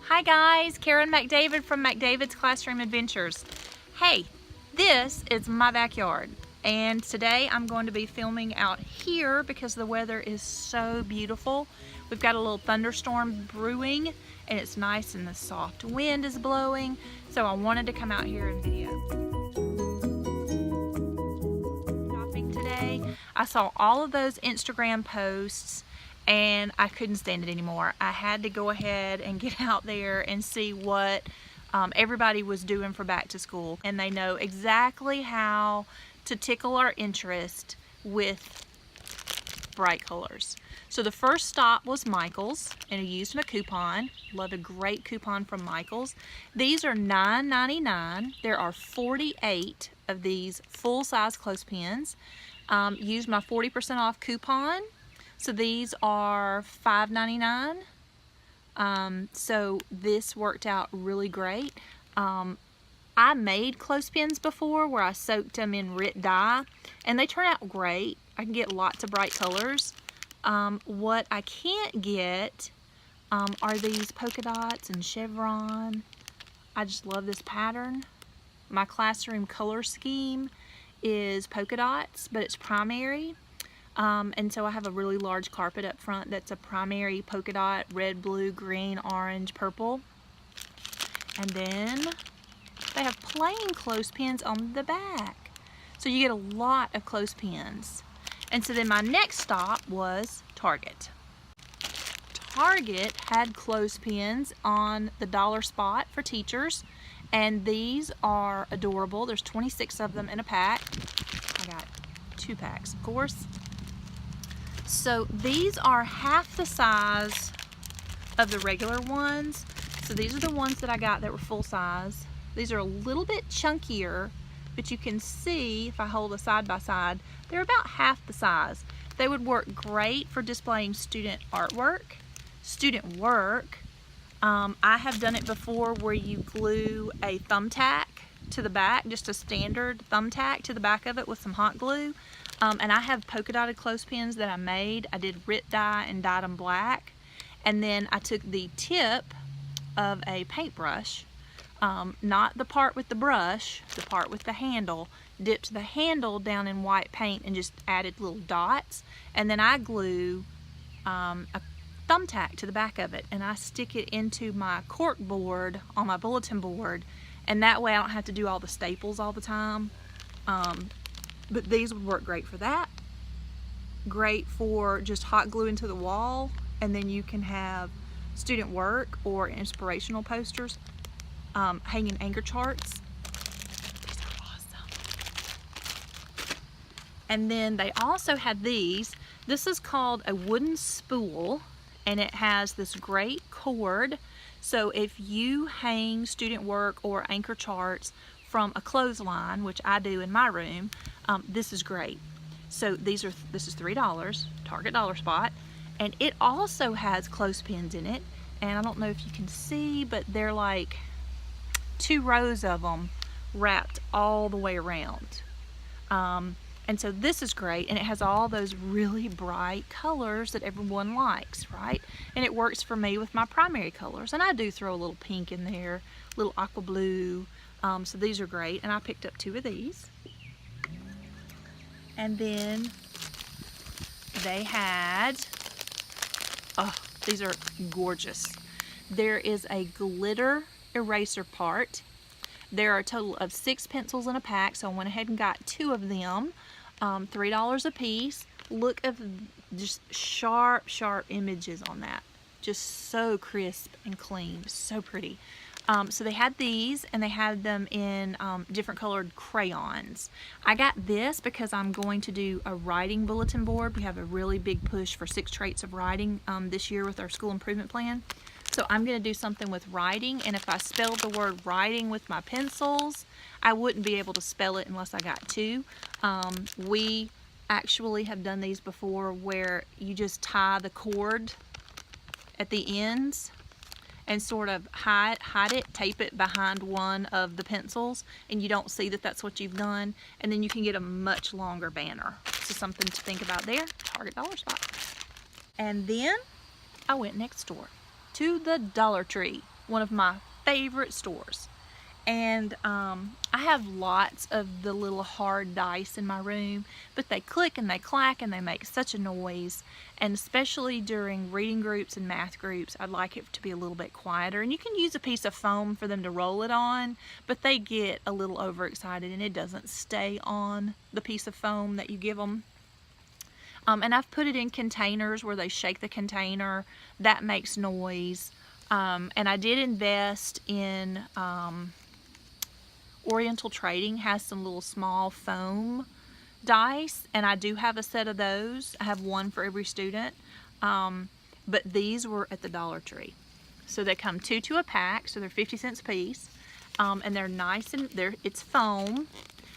Hi guys, Karen McDavid from McDavid's Classroom Adventures. Hey, this is my backyard and today I'm going to be filming out here because the weather is so beautiful. We've got a little thunderstorm brewing and it's nice and the soft wind is blowing, so I wanted to come out here and video. Shopping today, I saw all of those Instagram posts and I couldn't stand it anymore. I had to go ahead and get out there and see what everybody was doing for back to school, and they know exactly how to tickle our interest with bright colors. So the first stop was Michael's, and I used my coupon. Love a great coupon from Michael's. These are $9.99. There are 48 of these full-size clothespins. Used my 40% off coupon. So these are $5.99. So this worked out really great. I made clothespins before where I soaked them in RIT dye and they turn out great. I can get lots of bright colors. What I can't get are these polka dots and chevron. I just love this pattern. My classroom color scheme is polka dots, but it's primary. And so I have a really large carpet up front that's a primary polka dot, red, blue, green, orange, purple. And then they have plain clothespins on the back. So you get a lot of clothespins. And so then my next stop was Target. Target had clothespins on the dollar spot for teachers. And these are adorable. There's 26 of them in a pack. I got 2 packs, of course. So these are half the size of the regular ones. So these are the ones that I got that were full size. These are a little bit chunkier, but you can see if I hold a side by side, they're about half the size. They would work great for displaying student artwork, student work. I have done it before where you glue a thumbtack to the back, just a standard thumbtack to the back of it with some hot glue. And I have polka dotted clothespins that I made. I did RIT dye and dyed them black. And then I took the tip of a paintbrush, not the part with the brush, the part with the handle, dipped the handle down in white paint and just added little dots. And then I glue a thumbtack to the back of it and I stick it into my cork board on my bulletin board. And that way I don't have to do all the staples all the time. But these would work great for that. Great for just hot glue into the wall, and then you can have student work or inspirational posters, hanging anchor charts. These are awesome. And then they also had these. This is called a wooden spool, and it has this great cord. So if you hang student work or anchor charts from a clothesline, which I do in my room, this is great. So this is $3, Target dollar spot, and it also has clothespins in it. And I don't know if you can see, but they're like 2 rows of them wrapped all the way around. And so this is great, and it has all those really bright colors that everyone likes, right? And it works for me with my primary colors. And I do throw a little pink in there, a little aqua blue. So these are great, and I picked up 2 of these. And then they had, oh, these are gorgeous. There is a glitter eraser part. There are a total of 6 pencils in a pack, so I went ahead and got 2 of them. $3 a piece. Look at just sharp images on that. Just so crisp and clean, so pretty. So they had these, and they had them in different colored crayons. I got this because I'm going to do a writing bulletin board. We have a really big push for 6 traits of writing this year with our school improvement plan. So I'm going to do something with writing, and if I spelled the word writing with my pencils, I wouldn't be able to spell it unless I got 2. We actually have done these before where you just tie the cord at the ends and sort of hide it, tape it behind one of the pencils, and you don't see that that's what you've done, and then you can get a much longer banner. So something to think about there, Target dollar spot. And then I went next door to the Dollar Tree. one of my favorite stores. And I have lots of the little hard dice in my room, but they click and they clack and they make such a noise. And especially during reading groups and math groups, I'd like it to be a little bit quieter. And you can use a piece of foam for them to roll it on, but they get a little overexcited and it doesn't stay on the piece of foam that you give them. And I've put it in containers where they shake the container. That makes noise. And I did invest in Oriental Trading has some little small foam dice, and I do have a set of those. I have one for every student, but these were at the Dollar Tree. So they come 2 to a pack, so they're 50 cents a piece, and they're nice, and it's foam,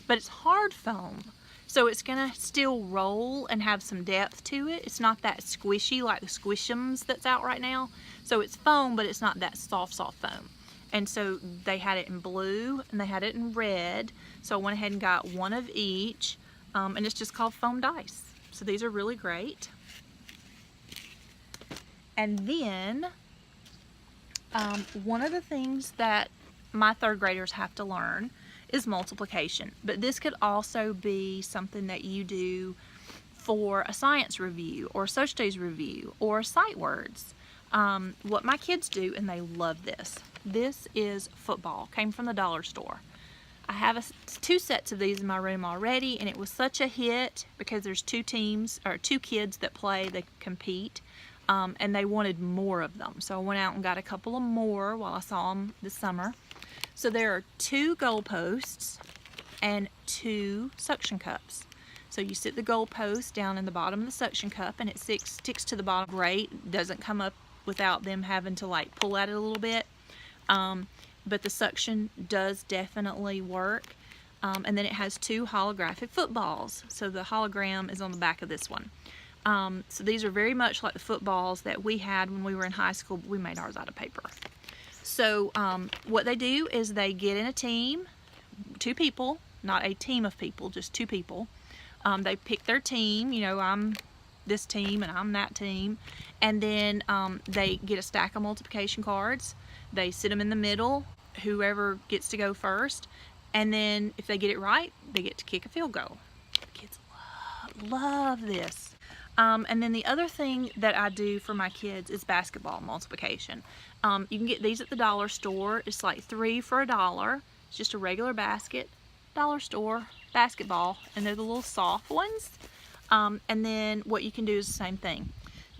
but it's hard foam. So it's gonna still roll and have some depth to it. It's not that squishy like the Squish'ems that's out right now. So it's foam, but it's not that soft foam. And so they had it in blue and they had it in red. So I went ahead and got one of each, and it's just called foam dice. So these are really great. And then one of the things that my 3rd graders have to learn is multiplication. But this could also be something that you do for a science review or social studies review or sight words. What my kids do, and they love this. This is football. Came from the dollar store. I have 2 sets of these in my room already, and it was such a hit because there's 2 teams, or 2 kids that play, they compete, and they wanted more of them. So I went out and got a couple of more while I saw them this summer. So there are 2 goalposts and 2 suction cups. So you sit the goalpost down in the bottom of the suction cup, and it sticks to the bottom. Great, doesn't come up without them having to like pull at it a little bit. But the suction does definitely work. And then it has 2 holographic footballs. So the hologram is on the back of this one. So these are very much like the footballs that we had when we were in high school, but we made ours out of paper. So what they do is they get in a team, 2 people, not a team of people, just 2 people. They pick their team, you know, I'm this team and I'm that team, and then they get a stack of multiplication cards. They sit them in the middle, whoever gets to go first, and then if they get it right, they get to kick a field goal. Kids love this. And then the other thing that I do for my kids is basketball multiplication. You can get these at the dollar store. It's like 3 for $1. It's just a regular basket, dollar store basketball, and they're the little soft ones. And then what you can do is the same thing.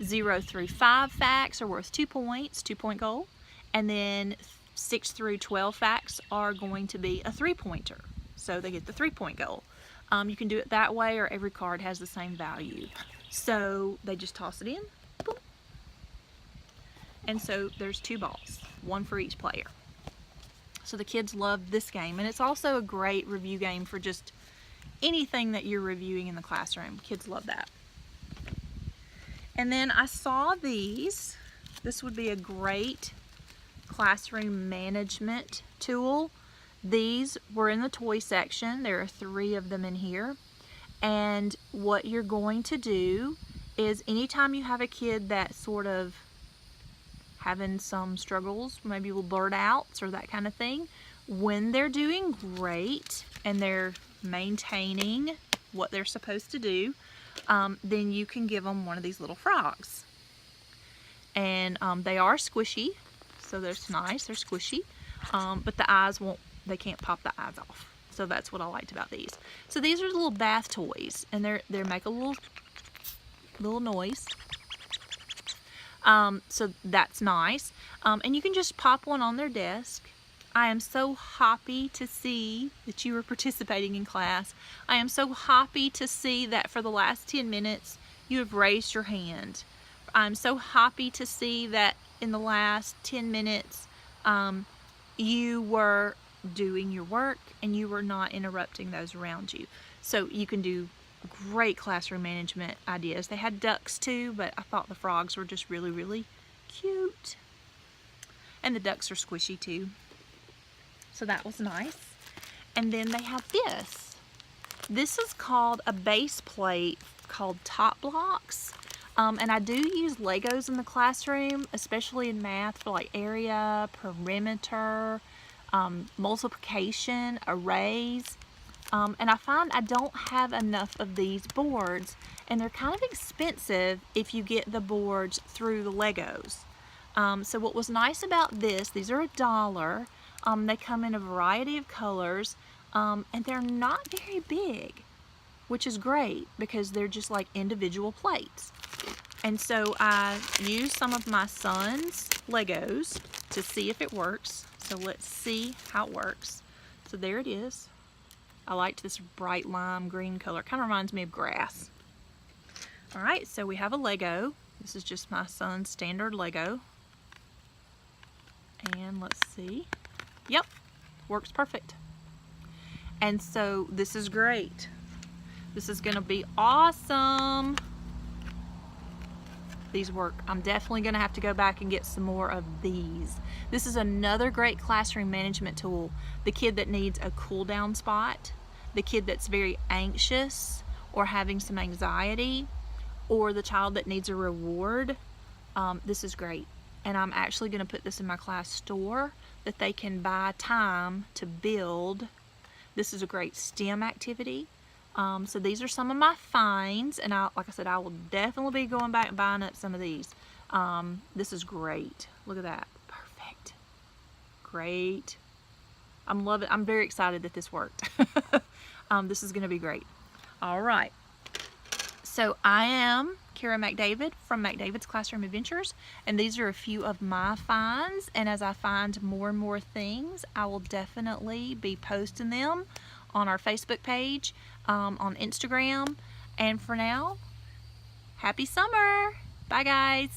0 through 5 facts are worth 2 points, 2-point goal. And then 6 through 12 facts are going to be a 3-pointer. So they get the 3-point goal. You can do it that way, or every card has the same value. So they just toss it in. Boom. And so there's 2 balls, 1 for each player. So the kids love this game. And it's also a great review game for just anything that you're reviewing in the classroom. Kids love that. And then I saw these. This would be a great classroom management tool. These were in the toy section. There are 3 of them in here. And what you're going to do is anytime you have a kid that's sort of having some struggles, maybe little blurt outs or that kind of thing, when they're doing great and they're maintaining what they're supposed to do, then you can give them one of these little frogs. And they are squishy, so that's nice, they're squishy, but the eyes they can't pop the eyes off. So that's what I liked about these. So these are little bath toys, and they make a little noise. So that's nice. And you can just pop one on their desk. I am so happy to see that you are participating in class. I am so happy to see that for the last 10 minutes you have raised your hand. I'm so happy to see that in the last 10 minutes you were doing your work and you were not interrupting those around you. So you can do great classroom management ideas. They had ducks too, but I thought the frogs were just really, really cute. And the ducks are squishy too. So that was nice. And then they have this. This is called a base plate called Top Blocks. And I do use Legos in the classroom, especially in math for like area, perimeter, multiplication, arrays. And I find I don't have enough of these boards, and they're kind of expensive if you get the boards through the Legos. So what was nice about this, these are $1. They come in a variety of colors, and they're not very big, which is great because they're just like individual plates. And so I used some of my son's Legos to see if it works. So let's see how it works. So there it is. I liked this bright lime green color. It kind of reminds me of grass. All right, so we have a Lego. This is just my son's standard Lego. And let's see. Yep, works perfect. And so this is great. This is gonna be awesome. These work. I'm definitely gonna have to go back and get some more of these. This is another great classroom management tool. The kid that needs a cool down spot, the kid that's very anxious or having some anxiety, or the child that needs a reward. This is great. And I'm actually gonna put this in my class store that they can buy time to build. This is a great STEM activity. So these are some of my finds, and like I said, I will definitely be going back and buying up some of these. This is great. Look at that. Perfect. Great. I'm loving it. I'm very excited that this worked. This is going to be great. All right. So I am Kara McDavid from McDavid's Classroom Adventures, and these are a few of my finds, and as I find more and more things, I will definitely be posting them on our Facebook page, on Instagram. And for now, happy summer. Bye guys.